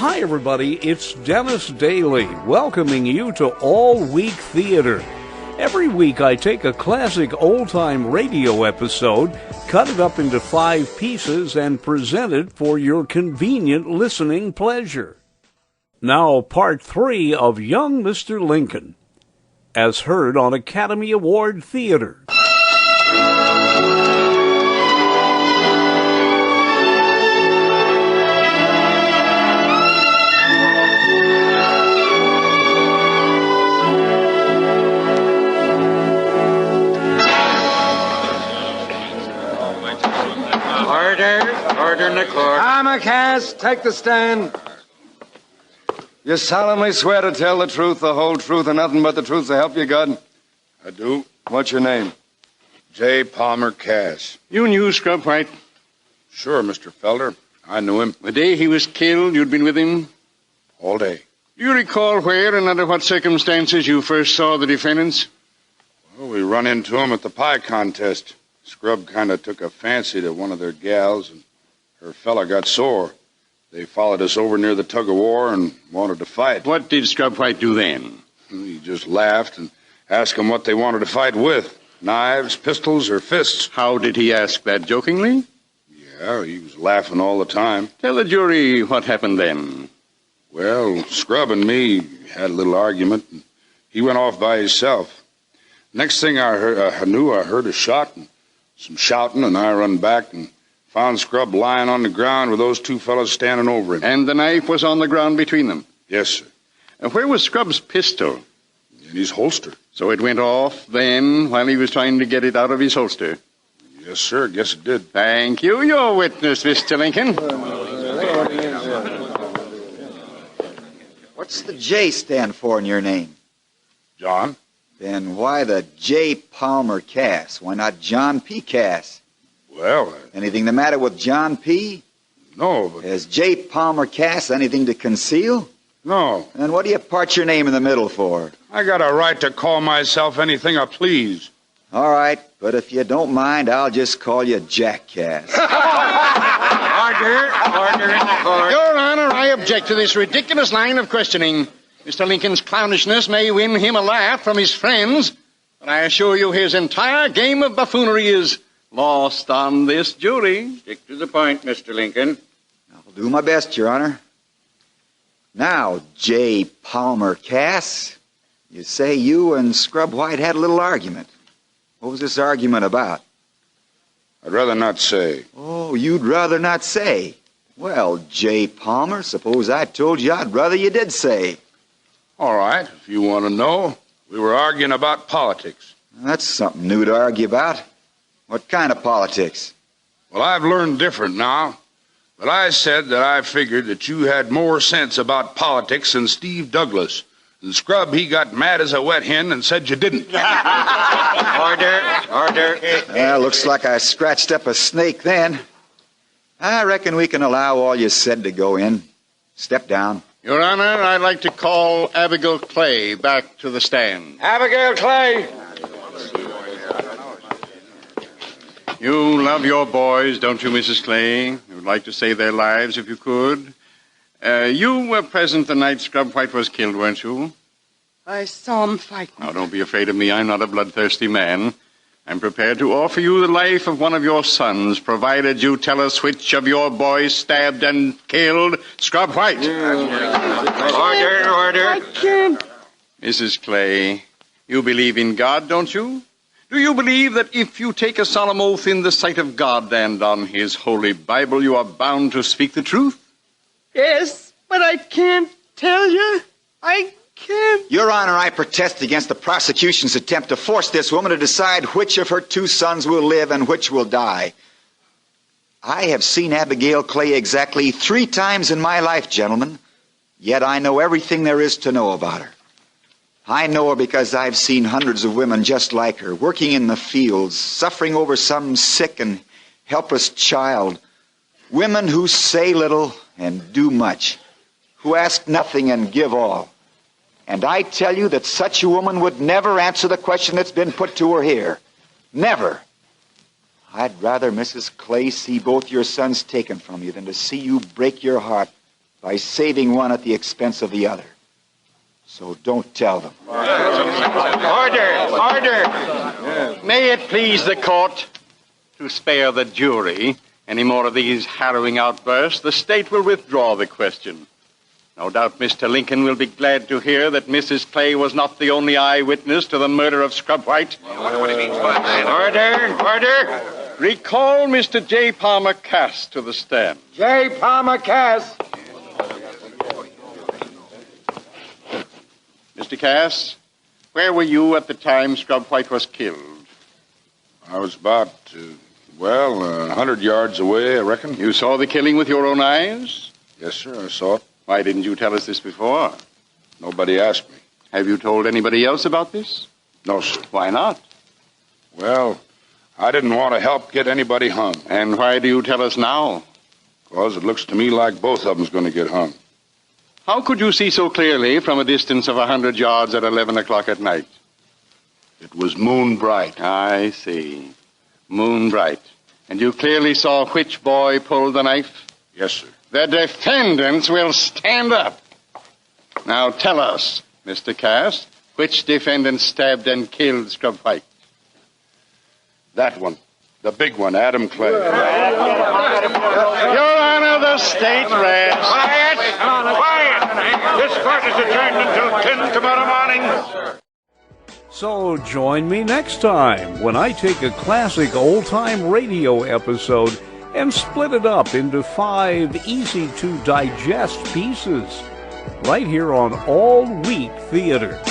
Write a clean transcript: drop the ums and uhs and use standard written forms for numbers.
Hi, everybody. It's Dennis Daly, welcoming you to All Week Theater. Every week I take a classic old-time radio episode, cut it up into 5 pieces, and present it for your convenient listening pleasure. Now, Part 3 of Young Mr. Lincoln, as heard on Academy Award Theater. Order in the court. Cass, take the stand. You solemnly swear to tell the truth, the whole truth, and nothing but the truth to help you, God? I do. What's your name? J. Palmer Cass. You knew Scrub White? Sure, Mr. Felder. I knew him. The day he was killed, you'd been with him? All day. Do you recall where and under what circumstances you first saw the defendants? Well, we run into him at the pie contest. Scrub kind of took a fancy to one of their gals, and her fella got sore. They followed us over near the tug-of-war and wanted to fight. What did Scrub White do then? He just laughed and asked them what they wanted to fight with. Knives, pistols, or fists. How did he ask that, jokingly? Yeah, he was laughing all the time. Tell the jury what happened then. Well, Scrub and me had a little argument, and he went off by himself. Next thing I heard a shot and some shouting, and I run back and found Scrub lying on the ground with those 2 fellows standing over him. And the knife was on the ground between them? Yes, sir. And where was Scrub's pistol? In his holster. So it went off then while he was trying to get it out of his holster? Yes, sir. Guess it did. Thank you. Your witness, Mr. Lincoln. What's the J stand for in your name? John? Then why the J. Palmer Cass? Why not John P. Cass? Well, Anything the matter with John P.? no, but... Has J. Palmer Cass anything to conceal? No. Then what do you part your name in the middle for? I got a right to call myself anything I please. All right, but if you don't mind, I'll just call you Jack Cass. Order in the court. Your Honor, I object to this ridiculous line of questioning. Mr. Lincoln's clownishness may win him a laugh from his friends, but I assure you his entire game of buffoonery is lost on this jury. Stick to the point, Mr. Lincoln. I'll do my best, Your Honor. Now, J. Palmer Cass, you say you and Scrub White had a little argument. What was this argument about? I'd rather not say. Oh, you'd rather not say. Well, J. Palmer, suppose I told you I'd rather you did say. All right, if you want to know. We were arguing about politics. That's something new to argue about. What kind of politics? Well, I've learned different now. But I said that I figured that you had more sense about politics than Steve Douglas. And Scrub, he got mad as a wet hen and said you didn't. Order. Looks like I scratched up a snake then. I reckon we can allow all you said to go in. Step down. Your Honor, I'd like to call Abigail Clay back to the stand. Abigail Clay! You love your boys, don't you, Mrs. Clay? You would like to save their lives if you could. You were present the night Scrub White was killed, weren't you? I saw him fight. Now, don't be afraid of me. I'm not a bloodthirsty man. I'm prepared to offer you the life of one of your sons, provided you tell us which of your boys stabbed and killed Scrub White. Order. I can't. Mrs. Clay, you believe in God, don't you? Do you believe that if you take a solemn oath in the sight of God and on His holy Bible, you are bound to speak the truth? Yes, but I can't tell you. I can't. Your Honor, I protest against the prosecution's attempt to force this woman to decide which of her 2 sons will live and which will die. I have seen Abigail Clay exactly 3 times in my life, gentlemen, yet I know everything there is to know about her. I know her because I've seen hundreds of women just like her, working in the fields, suffering over some sick and helpless child. Women who say little and do much, who ask nothing and give all. And I tell you that such a woman would never answer the question that's been put to her here. Never. I'd rather, Mrs. Clay, see both your sons taken from you than to see you break your heart by saving one at the expense of the other. So don't tell them. Order! Order! May it please the court to spare the jury any more of these harrowing outbursts, the state will withdraw the question. No doubt Mr. Lincoln will be glad to hear that Mrs. Clay was not the only eyewitness to the murder of Scrub White. Order! Order! Recall Mr. J. Palmer Cass to the stand. J. Palmer Cass. Mr. Cass, where were you at the time Scrub White was killed? I was about, 100 yards away, I reckon. You saw the killing with your own eyes? Yes, sir, I saw it. Why didn't you tell us this before? Nobody asked me. Have you told anybody else about this? No, sir. Why not? Well, I didn't want to help get anybody hung. And why do you tell us now? Because it looks to me like both of them's going to get hung. How could you see so clearly from a distance of 100 yards at 11 o'clock at night? It was moon bright. I see. Moon bright. And you clearly saw which boy pulled the knife? Yes, sir. The defendants will stand up. Now tell us, Mr. Cass, which defendant stabbed and killed Scrub White? That one. The big one, Adam Clay. Your Honor, the state rests. Quiet! Quiet! This court is adjourned until 10 tomorrow morning. So join me next time when I take a classic old-time radio episode and split it up into 5 easy-to-digest pieces, right here on All Week Theater.